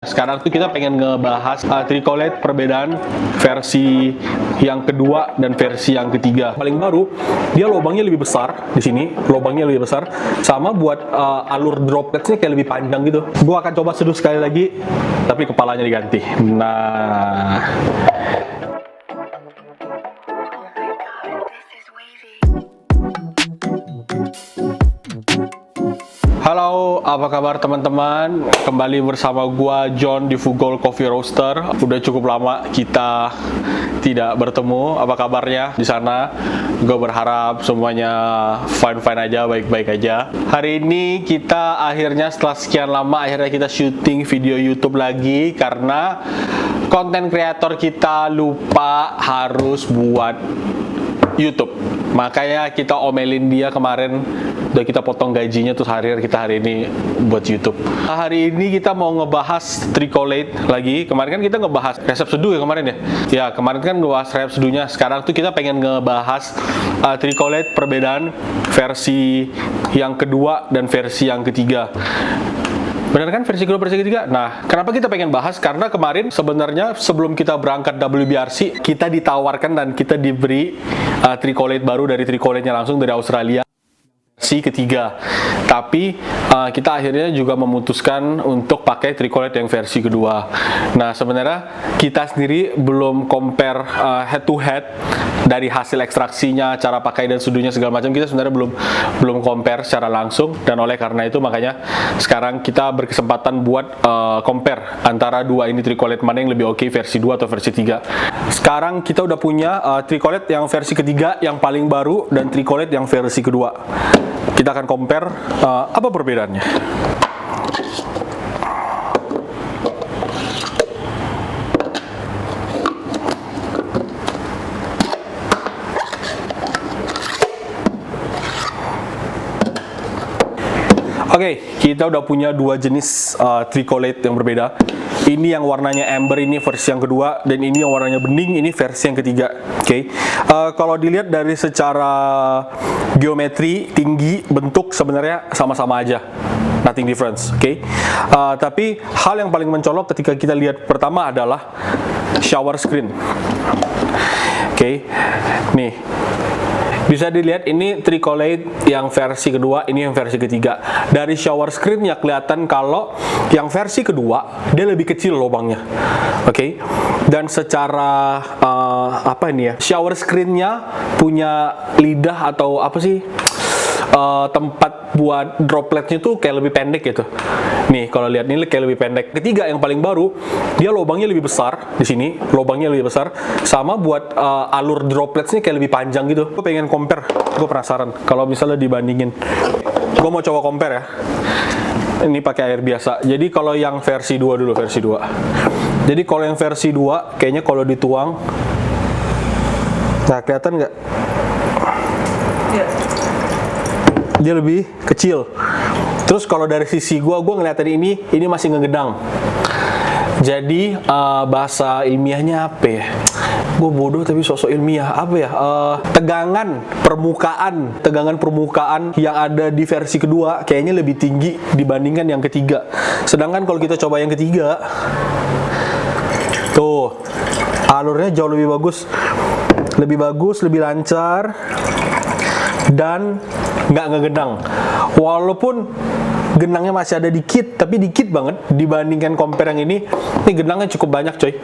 Sekarang tuh kita pengen ngebahas Tricolate perbedaan versi yang kedua dan versi yang ketiga. Paling baru, dia lubangnya lebih besar di sini, lubangnya lebih besar, sama buat alur dropletsnya kayak lebih panjang gitu. Gua akan coba seduh sekali lagi, tapi kepalanya diganti. Nah. Halo, apa kabar teman-teman? Kembali bersama gua John di Fugol Coffee Roaster. Udah cukup lama kita tidak bertemu. Apa kabarnya di sana? Gue berharap semuanya fine-fine aja, baik-baik aja. Hari ini kita akhirnya setelah sekian lama akhirnya kita syuting video YouTube lagi karena konten kreator kita lupa harus buat YouTube. Makanya kita omelin dia kemarin, udah kita potong gajinya, terus hari ini buat YouTube. Hari ini kita mau ngebahas Tricolate lagi. Kemarin kan kita ngebahas resep seduh ya kemarin ya. Ya kemarin kan ngebahas resep seduhnya. Sekarang tuh kita pengen ngebahas Tricolate perbedaan versi yang kedua dan versi yang ketiga. Benar kan versi kedua, versi ketiga? Nah, kenapa kita pengen bahas? Karena kemarin sebenarnya sebelum kita berangkat WBRC, kita ditawarkan dan kita diberi Tricolate baru dari Tricolate-nya langsung dari Australia. Versi ketiga, tapi kita akhirnya juga memutuskan untuk pakai Tricolate yang versi kedua. Nah, sebenarnya kita sendiri belum compare head to head dari hasil ekstraksinya, cara pakai dan seduhnya segala macam. Kita sebenarnya belum compare secara langsung, dan oleh karena itu makanya sekarang kita berkesempatan buat compare antara dua ini Tricolate, mana yang lebih oke, versi 2 atau versi 3. Sekarang kita udah punya Tricolate yang versi ketiga yang paling baru dan Tricolate yang versi kedua. Kita akan compare apa perbedaannya. Oke, kita udah punya dua jenis Tricolate yang berbeda. Ini yang warnanya amber, ini versi yang kedua, dan ini yang warnanya bening, ini versi yang ketiga. Oke, kalau dilihat dari secara geometri, tinggi, bentuk sebenarnya sama-sama aja, nothing difference. Oke, tapi hal yang paling mencolok ketika kita lihat pertama adalah shower screen. Oke, nih. Bisa dilihat ini Tricolate yang versi kedua, ini yang versi ketiga. Dari shower screen-nya kelihatan kalau yang versi kedua dia lebih kecil lubangnya. Oke. Dan secara apa ini ya? Shower screen-nya punya lidah atau apa sih? Tempat buat dropletnya tuh kayak lebih pendek gitu. Nih, kalau lihat ini kayak lebih pendek. Ketiga yang paling baru, dia lubangnya lebih besar di sini, lubangnya lebih besar, sama buat alur dropletnya kayak lebih panjang gitu. Gue pengen compare, gue penasaran kalau misalnya dibandingin. Gue mau coba compare ya. Ini pakai air biasa. Jadi kalau yang versi 2 dulu, versi 2. Jadi kalau yang versi 2 kayaknya kalau dituang, nah kelihatan nggak? Iya. Dia lebih kecil. Terus kalau dari sisi gua ngeliatin ini masih ngegedang. Jadi bahasa ilmiahnya apa ya? Gue bodoh tapi sosok ilmiah. Apa ya? Tegangan permukaan yang ada di versi kedua kayaknya lebih tinggi dibandingkan yang ketiga. Sedangkan kalau kita coba yang ketiga, tuh alurnya jauh lebih bagus, lebih lancar, dan nggak ngegedang. Walaupun genangnya masih ada dikit, tapi dikit banget dibandingkan compare yang ini. Ini genangnya cukup banyak coy.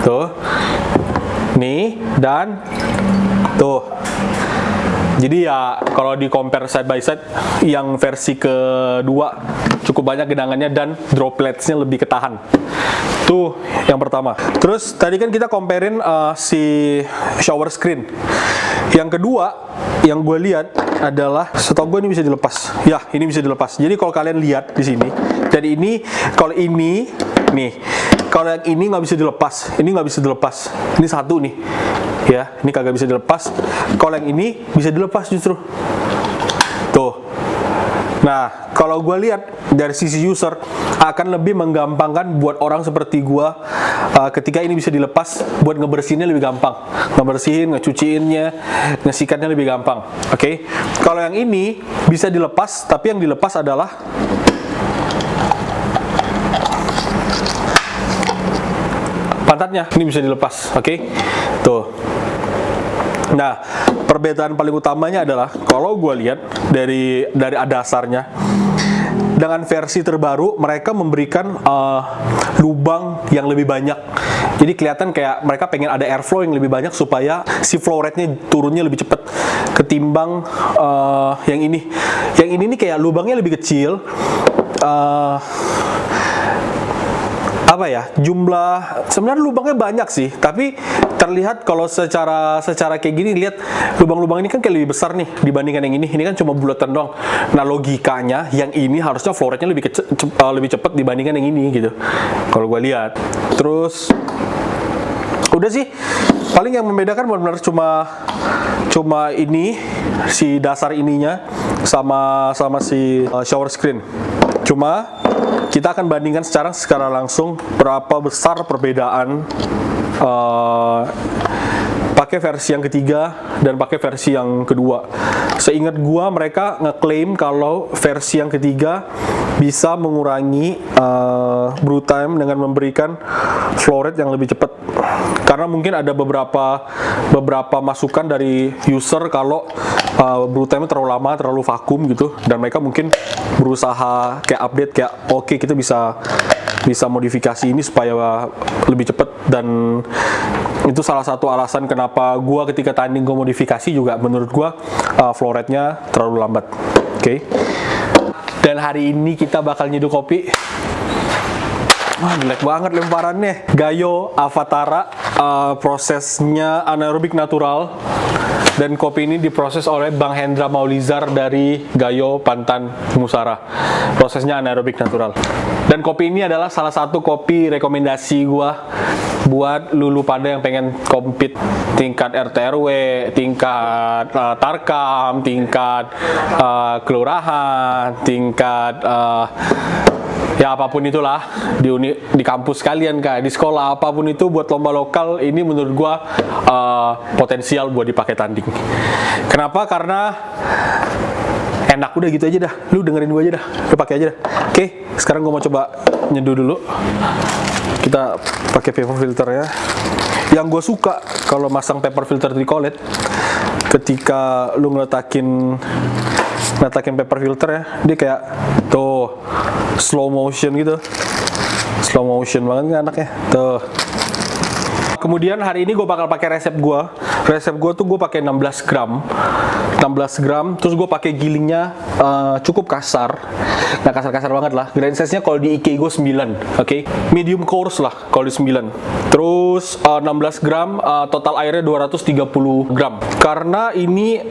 Tuh. Nih, dan tuh. Jadi ya kalau di compare side by side, yang versi kedua cukup banyak genangannya dan dropletsnya lebih ketahan. Tuh yang pertama. Terus tadi kan kita comparein si shower screen. Yang kedua yang gue lihat adalah, setahu gue ini bisa dilepas. Ya, ini bisa dilepas. Jadi kalau kalian lihat di sini, jadi ini kalau ini nih, kalau yang ini nggak bisa dilepas, ini nggak bisa dilepas. Ini satu nih, ya, ini kagak bisa dilepas. Kalau yang ini bisa dilepas justru. Tuh. Nah, kalau gue lihat dari sisi user akan lebih menggampangkan buat orang seperti gue ketika ini bisa dilepas, buat ngebersihinnya lebih gampang, ngebersihin, ngecuciinnya, ngesikatnya lebih gampang. Oke. Kalau yang ini bisa dilepas, tapi yang dilepas adalah pantatnya ini bisa dilepas, oke? Tuh. Nah, perbedaan paling utamanya adalah kalau gue lihat dari dasarnya, dengan versi terbaru mereka memberikan lubang yang lebih banyak. Jadi kelihatan kayak mereka pengen ada airflow yang lebih banyak supaya si flow rate-nya turunnya lebih cepat ketimbang yang ini. Yang ini nih kayak lubangnya lebih kecil. Apa ya, jumlah sebenarnya lubangnya banyak sih, tapi terlihat kalau secara kayak gini, lihat lubang-lubang ini kan kayak lebih besar nih dibandingkan yang ini kan cuma bulatan doang. Nah, logikanya yang ini harusnya flow rate-nya lebih cepat dibandingkan yang ini gitu kalau gue lihat. Terus udah sih, paling yang membedakan benar-benar cuma ini si dasar ininya sama si shower screen. Cuma kita akan bandingkan secara langsung berapa besar perbedaan pakai versi yang ketiga dan pakai versi yang kedua. Seingat gua mereka ngeklaim kalau versi yang ketiga bisa mengurangi brew time dengan memberikan flow rate yang lebih cepat. Karena mungkin ada beberapa masukan dari user kalau brew time terlalu lama, terlalu vakum gitu, dan mereka mungkin berusaha kayak update kayak oke, kita bisa modifikasi ini supaya lebih cepat. Dan itu salah satu alasan kenapa gua ketika tanding gua modifikasi juga menurut gua flow rate-nya terlalu lambat. Oke. Dan hari ini kita bakal nyeduh kopi. Wah, jelek banget lemparannya. Gayo Avatara, prosesnya anaerobik natural. Dan kopi ini diproses oleh Bang Hendra Maulizar dari Gayo Pantan Nusara. Prosesnya anaerobik natural. Dan kopi ini adalah salah satu kopi rekomendasi gua buat lulu pada yang pengen compete tingkat RT RW, tingkat tarkam, tingkat kelurahan, tingkat ya apapun itulah di kampus kalian, kayak di sekolah, apapun itu buat lomba lokal. Ini menurut gua potensial buat dipakai tanding. Kenapa? Karena enak, udah gitu aja dah. Lu dengerin gua aja dah, lu pakai aja dah. Oke, sekarang gua mau coba nyeduh dulu. Kita pakai paper filter ya. Yang gue suka kalau masang paper filter di Colette, ketika lu ngeletakin paper filter ya, dia kayak tuh slow motion gitu, slow motion banget kan anaknya tuh. Kemudian hari ini gue bakal pakai resep gue tuh gue pakai 16 gram, terus gue pakai gilingnya cukup kasar, nggak kasar-kasar banget lah. Grind size-nya kalau di IK gue 9, oke? Medium coarse lah kalau di 9. Terus 16 gram, total airnya 230 gram. Karena ini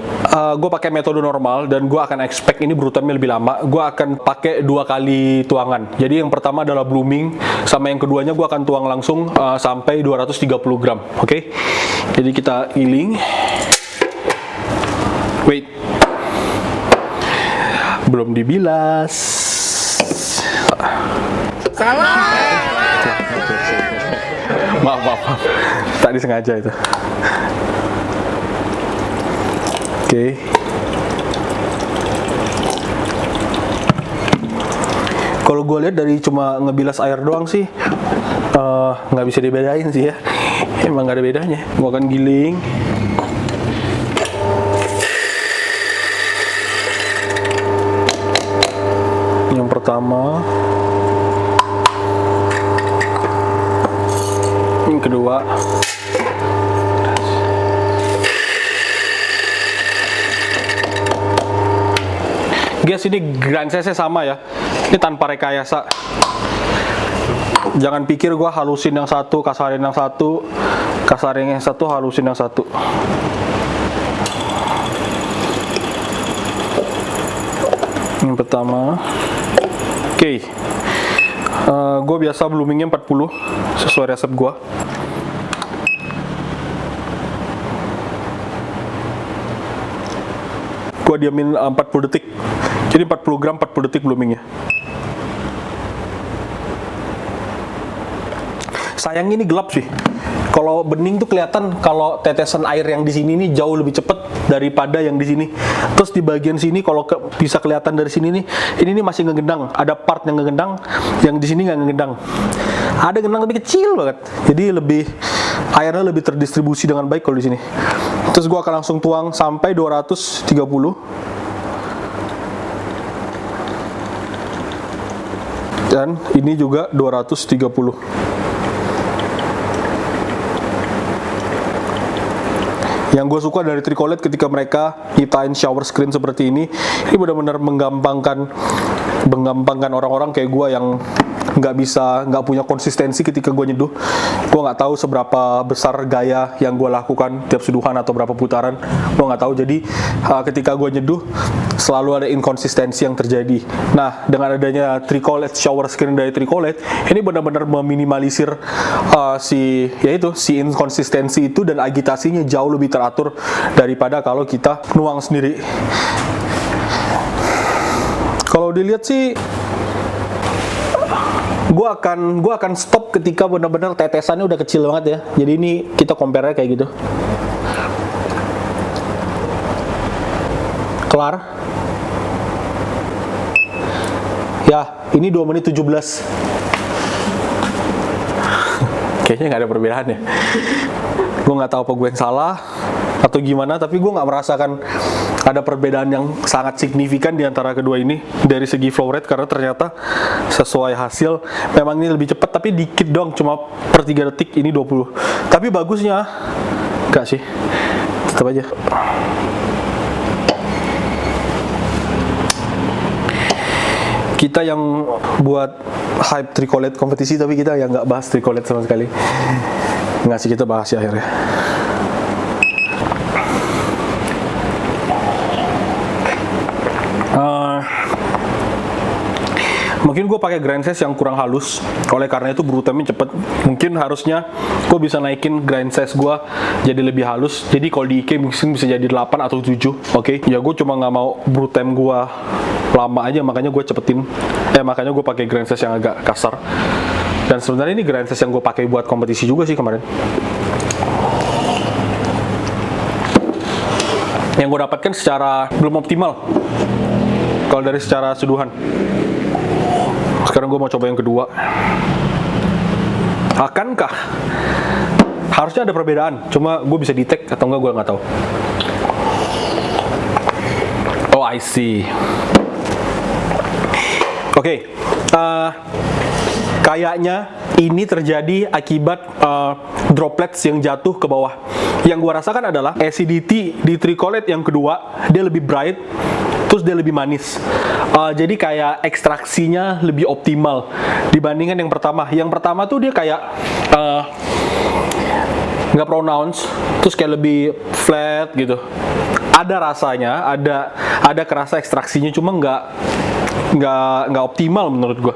gue pakai metode normal dan gue akan expect ini brew time-nya lebih lama, gue akan pakai 2 kali tuangan. Jadi yang pertama adalah blooming, sama yang keduanya gue akan tuang langsung sampai 230 gram, oke? Jadi kita giling. Wait, belum dibilas. Salah. Maaf. Tadi sengaja itu. Oke. Kalau gue lihat dari cuma ngebilas air doang sih, nggak bisa dibedain sih ya. Emang nggak ada bedanya. Gue akan giling. Yang pertama, yang kedua, guys, ini grind size-nya sama ya. Ini tanpa rekayasa. Jangan pikir gue halusin yang satu, kasarin yang satu, halusin yang satu. Yang pertama, oke. Gue biasa bloomingnya 40 sesuai resep gue. Gue diamin 40 detik. Jadi 40 gram 40 detik bloomingnya. Sayangnya ini gelap sih. Kalau bening tuh kelihatan kalau tetesan air yang di sini nih jauh lebih cepet daripada yang di sini. Terus di bagian sini kalau bisa kelihatan dari sini nih, ini nih masih ngegendang. Ada part yang ngegendang, yang di sini nggak ngegendang. ada genang tapi kecil banget. Jadi airnya lebih terdistribusi dengan baik kalau di sini. Terus gue akan langsung tuang sampai 230. Dan ini juga 230. Yang gue suka dari Tricolate ketika mereka nyiptain shower screen seperti ini benar-benar menggampangkan orang-orang kayak gue yang nggak punya konsistensi ketika gue nyeduh. Gue nggak tahu seberapa besar gaya yang gue lakukan tiap seduhan atau berapa putaran, gue nggak tahu. Jadi ketika gue nyeduh selalu ada inkonsistensi yang terjadi. Nah, dengan adanya Tricolate shower screen dari Tricolate, ini benar-benar meminimalisir si inkonsistensi itu, dan agitasinya jauh lebih teratur daripada kalau kita nuang sendiri. Kalau dilihat sih, gue akan stop ketika benar-benar tetesannya udah kecil banget ya. Jadi ini kita compare-nya kayak gitu. Kelar. Ya, ini 2 menit 17. Kayaknya nggak ada perbedaan ya. Gue nggak tahu apa gue yang salah atau gimana, tapi gue nggak merasakan ada perbedaan yang sangat signifikan di antara kedua ini dari segi flow rate, karena ternyata sesuai hasil memang ini lebih cepat, tapi dikit dong, cuma per 3 detik ini 20. Tapi bagusnya enggak sih, tetap aja. Kita yang buat hype Tricolate kompetisi, tapi kita yang nggak bahas Tricolate sama sekali. Nggak sih, kita bahas ya akhirnya. Mungkin gue pakai grind size yang kurang halus, oleh karena itu brew time-nya cepet. Mungkin harusnya gue bisa naikin grind size gue jadi lebih halus. Jadi kalau di IK mungkin bisa jadi 8 atau 7. Oke. Ya gue cuma nggak mau brew time gue lama aja, makanya gue cepetin. Makanya gue pakai grind size yang agak kasar. Dan sebenarnya ini grind size yang gue pakai buat kompetisi juga sih kemarin. Yang gue dapatkan secara belum optimal kalau dari secara seduhan. Sekarang gue mau coba yang kedua. Akankah? Harusnya ada perbedaan, cuma gue bisa detect atau enggak gue nggak tahu. Oh, I see. Oke. Kayaknya ini terjadi akibat droplets yang jatuh ke bawah. Yang gue rasakan adalah acidity di Tricolate yang kedua, dia lebih bright, terus dia lebih manis. Jadi kayak ekstraksinya lebih optimal dibandingkan yang pertama. Yang pertama tuh dia kayak nggak pronounce, terus kayak lebih flat gitu. Ada rasanya, ada kerasa ekstraksinya, cuma nggak optimal menurut gue.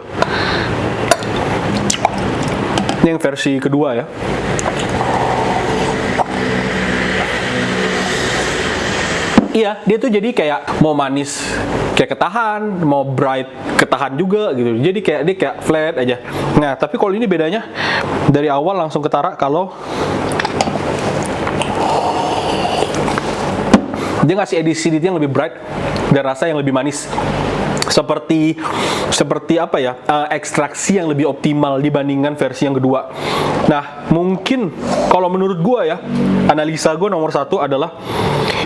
Ini yang versi kedua ya. Iya, dia tuh jadi kayak mau manis kayak ketahan, mau bright ketahan juga gitu. Jadi kayak dia kayak flat aja. Nah, tapi kalau ini bedanya dari awal langsung ketara kalau dia ngasih acidity yang lebih bright dan rasa yang lebih manis. Seperti apa ya, ekstraksi yang lebih optimal dibandingkan versi yang kedua. Nah, mungkin kalau menurut gue ya, analisa gue nomor 1 adalah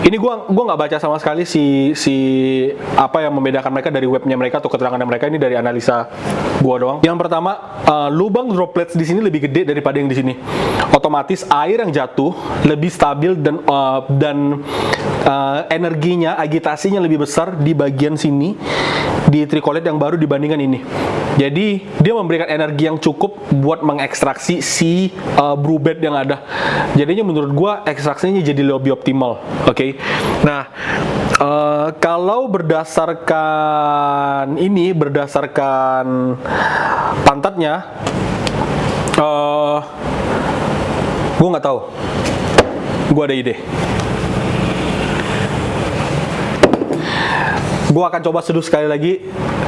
ini gue nggak baca sama sekali si apa yang membedakan mereka dari webnya mereka atau keterangan mereka, ini dari analisa gue doang. Yang pertama, lubang droplets di sini lebih gede daripada yang di sini. Otomatis air yang jatuh lebih stabil dan energinya, agitasinya lebih besar di bagian sini di Tricolate yang baru dibandingkan ini. Jadi dia memberikan energi yang cukup buat mengekstraksi si brew bed yang ada. Jadinya menurut gua ekstraksinya jadi lebih optimal. Oke. Nah, kalau berdasarkan pantatnya, gua nggak tahu. Gua ada ide. Gue akan coba seduh sekali lagi,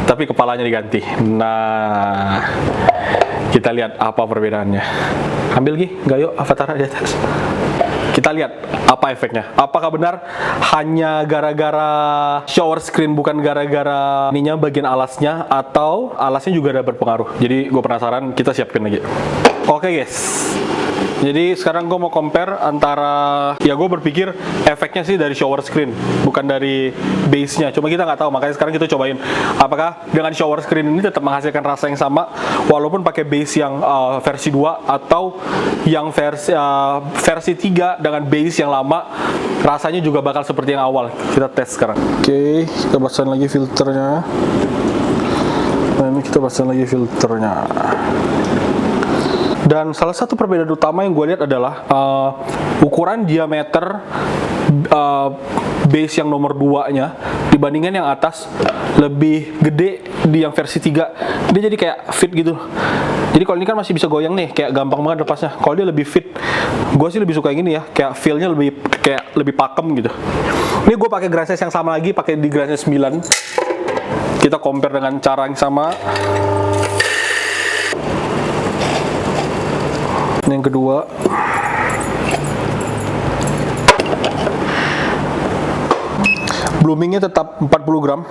tapi kepalanya diganti. Nah, kita lihat apa perbedaannya. Ambil Gi, Gayo, Avatar di atas. Kita lihat apa efeknya. Apakah benar hanya gara-gara shower screen, bukan gara-gara ininya bagian alasnya, atau alasnya juga ada berpengaruh. Jadi gue penasaran, kita siapin lagi. Oke guys, jadi sekarang gue mau compare antara, ya gue berpikir efeknya sih dari shower screen, bukan dari base-nya. Cuma kita nggak tahu, makanya sekarang kita cobain apakah dengan shower screen ini tetap menghasilkan rasa yang sama walaupun pakai base yang versi 2 atau yang versi 3 dengan base yang lama, rasanya juga bakal seperti yang awal. Kita tes sekarang. Oke, kita pasang lagi filternya. Nah, ini kita pasang lagi filternya. Dan salah satu perbedaan utama yang gue lihat adalah ukuran diameter base yang nomor 2-nya dibandingkan yang atas lebih gede di yang versi 3. Dia jadi kayak fit gitu. Jadi kalau ini kan masih bisa goyang nih, kayak gampang banget lepasnya. Kalau dia lebih fit, gue sih lebih suka yang ini ya, kayak feel-nya lebih pakem gitu. Ini gue pakai Graces yang sama lagi, pakai di Graces 9. Kita compare dengan cara yang sama. Yang kedua, bloomingnya tetap 40 gram.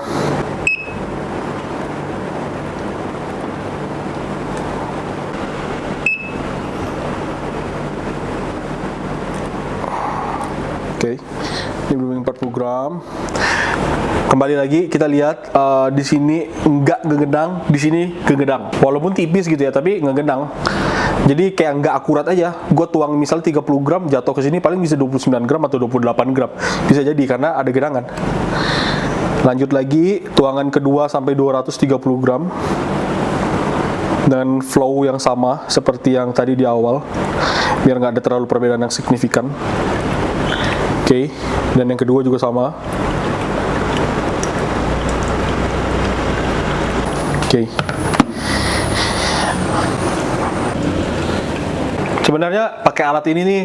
Oke, ini blooming 40 gram. Kembali lagi kita lihat di sini nggak ngegedang, di sini ngegedang. Walaupun tipis gitu ya, tapi ngegedang. Jadi kayak nggak akurat aja. Gue tuang misal 30 gram, jatuh ke sini paling bisa 29 gram atau 28 gram. Bisa jadi karena ada gedangan. Lanjut lagi, tuangan kedua sampai 230 gram. Dan flow yang sama seperti yang tadi di awal. Biar nggak ada terlalu perbedaan yang signifikan. Oke, dan yang kedua juga sama. Oke. Sebenarnya pakai alat ini nih,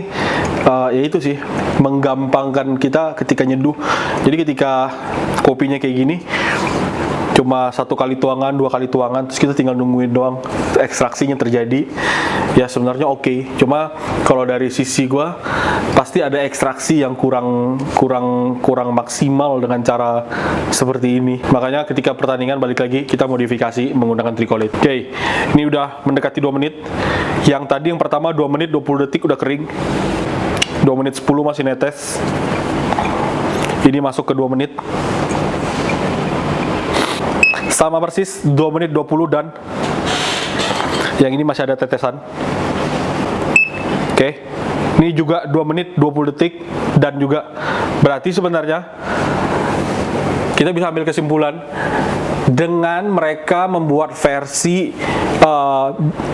ya itu sih, menggampangkan kita ketika nyeduh. Jadi ketika kopinya kayak gini, cuma 1 kali tuangan, 2 kali tuangan, terus kita tinggal nungguin doang ekstraksinya terjadi. Ya sebenarnya oke. Cuma kalau dari sisi gua pasti ada ekstraksi yang kurang maksimal dengan cara seperti ini. Makanya ketika pertandingan balik lagi kita modifikasi menggunakan tricolit. Oke, ini udah mendekati 2 menit. Yang tadi yang pertama 2 menit 20 detik udah kering. 2 menit 10 masih netes. Ini masuk ke 2 menit. Sama persis 2 menit 20 dan yang ini masih ada tetesan. Oke. Ini juga 2 menit 20 detik dan juga berarti sebenarnya kita bisa ambil kesimpulan dengan mereka membuat versi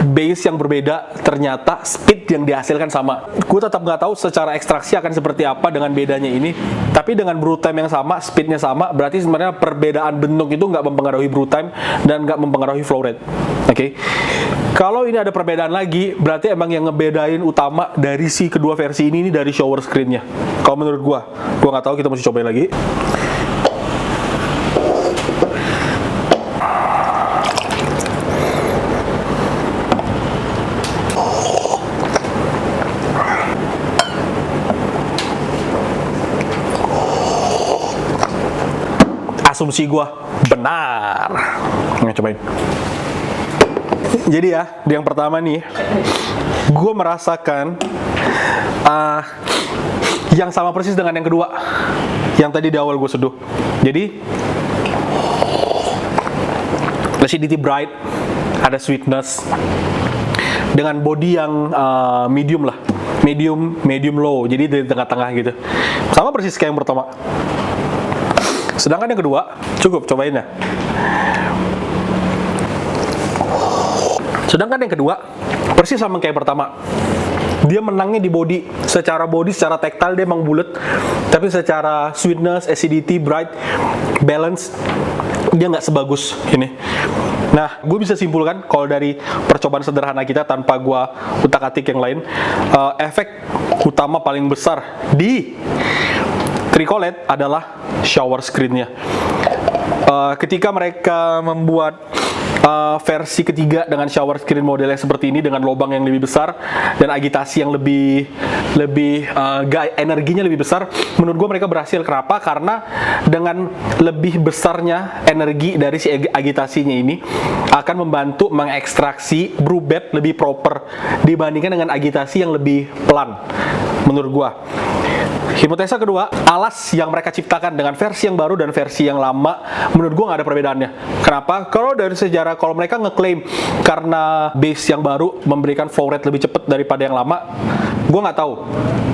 base yang berbeda, ternyata speed yang dihasilkan sama. Gue tetap nggak tahu secara ekstraksi akan seperti apa dengan bedanya ini. Tapi dengan brew time yang sama, speednya sama, berarti sebenarnya perbedaan bentuk itu nggak mempengaruhi brew time dan nggak mempengaruhi flow rate. Oke. Kalau ini ada perbedaan lagi, berarti emang yang ngebedain utama dari si kedua versi ini dari shower screen-nya. Kalau menurut gua nggak tahu, kita mesti cobain lagi. Asumsi gua benar. Nggak cobain. Jadi ya, di yang pertama nih, gue merasakan yang sama persis dengan yang kedua, yang tadi di awal gue seduh. Jadi acidity bright, ada sweetness, dengan body yang medium lah, medium low, jadi di tengah-tengah gitu. Sama persis kayak yang pertama. Sedangkan yang kedua, cukup cobain ya. Sedangkan yang kedua, persis sama kayak pertama. Dia menangnya di body, secara tactile dia emang bulat, tapi secara sweetness, acidity, bright, balance, dia nggak sebagus ini. Nah, gue bisa simpulkan kalau dari percobaan sederhana kita tanpa gue utak-atik yang lain, efek utama paling besar di tricolet adalah shower screen-nya. Ketika mereka membuat versi ketiga dengan shower screen model yang seperti ini dengan lubang yang lebih besar dan agitasi yang lebih energinya lebih besar. Menurut gue mereka berhasil. Kenapa? Karena dengan lebih besarnya energi dari si agitasinya ini akan membantu mengekstraksi brew bed lebih proper dibandingkan dengan agitasi yang lebih pelan. Menurut gua. Hipotesa kedua, alas yang mereka ciptakan dengan versi yang baru dan versi yang lama, menurut gua nggak ada perbedaannya. Kenapa? Kalau dari sejarah, kalau mereka ngeklaim karena base yang baru memberikan flow rate lebih cepat daripada yang lama, gua nggak tahu.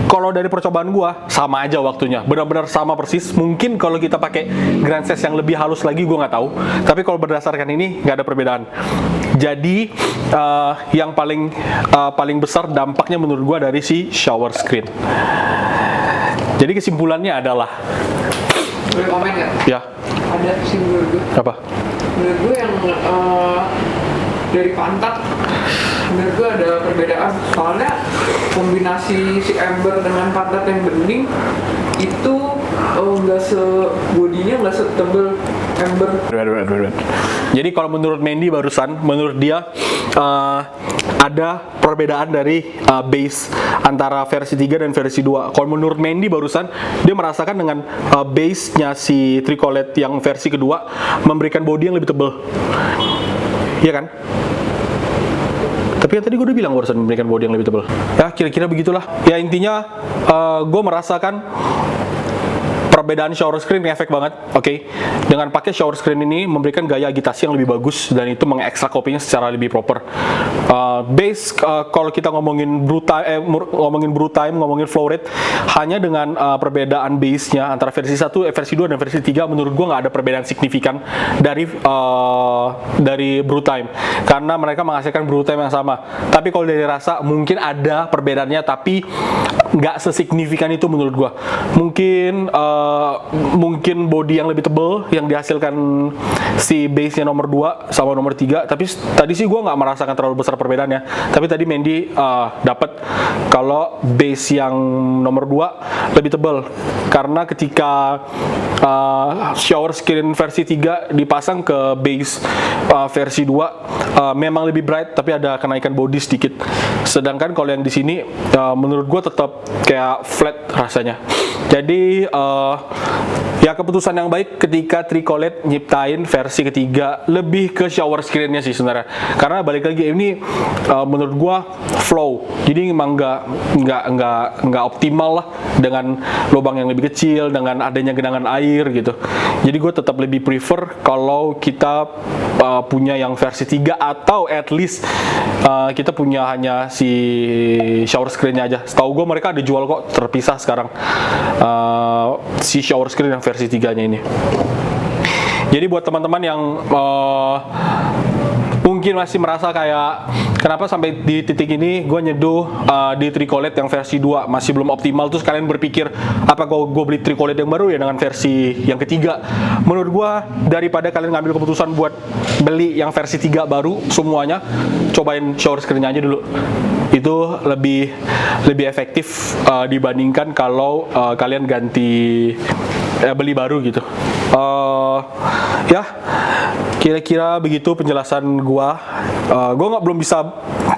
Kalau dari percobaan gua, sama aja waktunya, benar-benar sama persis. Mungkin kalau kita pakai grand size yang lebih halus lagi, gua nggak tahu. Tapi kalau berdasarkan ini, nggak ada perbedaan. Jadi yang paling besar dampaknya menurut gua dari si shower screen. Jadi kesimpulannya adalah, boleh komen nggak? ya, Ada sih menurut gue. apa? Menurut gue yang dari pantat, menurut gue ada perbedaan. Soalnya kombinasi si ember dengan pantat yang bening itu bodinya nggak setebel ember. Jadi kalau menurut Mandy barusan, menurut dia ada perbedaan dari base antara versi 3 dan versi 2. Kalau menurut Mandy barusan, dia merasakan dengan base-nya si Tricolet yang versi kedua memberikan body yang lebih tebal. Iya kan? Tapi kan tadi gue udah bilang barusan memberikan body yang lebih tebal. Ya kira-kira begitulah. Ya intinya gue merasakan perbedaan shower screen ngefek banget, oke. Dengan pakai shower screen ini memberikan gaya agitasi yang lebih bagus dan itu mengekstrak kopinya secara lebih proper. Base kalau kita ngomongin brew time, ngomongin flow rate, hanya dengan perbedaan base-nya antara versi 1, versi 2 dan versi 3 menurut gua nggak ada perbedaan signifikan dari brew time karena mereka menghasilkan brew time yang sama. Tapi kalau dari rasa mungkin ada perbedaannya tapi nggak sesignifikan itu menurut gua. Mungkin body yang lebih tebal yang dihasilkan si base-nya nomor 2 sama nomor 3, tapi tadi sih gue nggak merasakan terlalu besar perbedaannya. Tapi tadi Mandy dapat kalau base yang nomor 2 lebih tebal karena ketika shower screen versi 3 dipasang ke base versi 2 memang lebih bright tapi ada kenaikan body sedikit. Sedangkan kalau yang di sini menurut gue tetap kayak flat rasanya. Jadi ya keputusan yang baik ketika Tricolet nyiptain versi ketiga lebih ke shower screen-nya sih sebenarnya. Karena balik lagi ini menurut gua flow. Jadi emang nggak optimal lah dengan lubang yang lebih kecil, dengan adanya genangan air gitu. Jadi gua tetap lebih prefer kalau kita punya yang versi 3 atau at least kita punya hanya si shower screen-nya aja. Setahu gua mereka ada jual kok terpisah sekarang si shower screen yang versi 3-nya ini. Jadi buat teman-teman yang mungkin masih merasa kayak kenapa sampai di titik ini gue nyeduh di Tricolet yang versi 2 masih belum optimal, terus kalian berpikir apa gue beli Tricolet yang baru ya dengan versi yang ketiga. Menurut gue daripada kalian ngambil keputusan buat beli yang versi 3 baru semuanya, cobain shower screen-nya aja dulu. Itu lebih efektif dibandingkan kalau kalian ganti beli baru gitu. Ya kira-kira begitu penjelasan gua. Gua belum bisa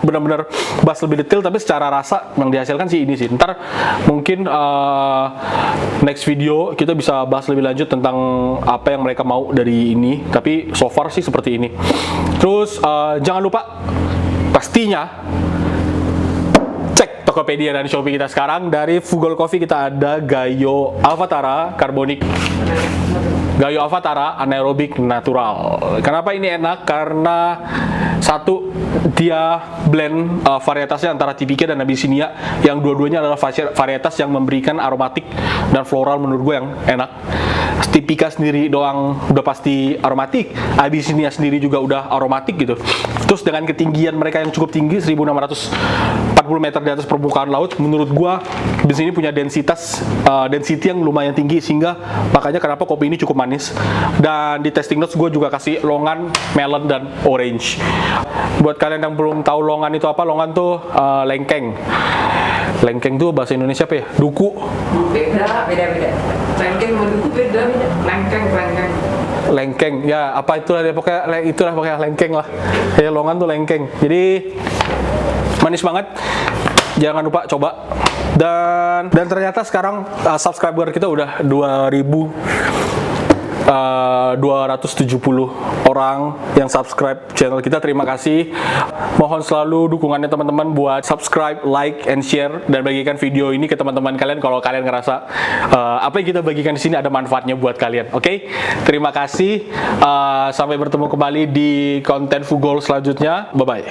benar-benar bahas lebih detail, tapi secara rasa yang dihasilkan sih ini sih. Ntar mungkin next video kita bisa bahas lebih lanjut tentang apa yang mereka mau dari ini. Tapi so far sih seperti ini. Terus jangan lupa pastinya cek Tokopedia dan Shopee kita sekarang. Dari Fugol Coffee kita ada Gayo Alphatara Carbonic, Gayo Alphatara anaerobik natural. Kenapa ini enak? Karena satu, dia blend varietasnya antara Typica dan Abyssinia yang dua-duanya adalah varietas yang memberikan aromatik dan floral menurut gue yang enak. Typica sendiri doang udah pasti aromatik, Abyssinia sendiri juga udah aromatik gitu. Terus dengan ketinggian mereka yang cukup tinggi 1640 meter di atas permukaan laut, menurut gua di sini punya density yang lumayan tinggi sehingga makanya kenapa kopi ini cukup manis. Dan di tasting notes gue juga kasih longan, melon dan orange. Buat kalian yang belum tahu longan itu apa, longan tuh lengkeng. Lengkeng tuh bahasa Indonesia apa ya? Duku. Beda. Lengkeng sama duku beda. Lengkeng. lengkeng. Ya, apa itulah dia pokoknya lengkeng lah. Ya, longan tuh lengkeng. Jadi manis banget. Jangan lupa coba. Dan ternyata sekarang subscriber kita udah 270 orang yang subscribe channel kita. Terima kasih. Mohon selalu dukungannya teman-teman buat subscribe, like, and share, dan bagikan video ini ke teman-teman kalian kalau kalian ngerasa apa yang kita bagikan di sini ada manfaatnya buat kalian. Oke? Terima kasih. Sampai bertemu kembali di konten Fugol selanjutnya. Bye bye.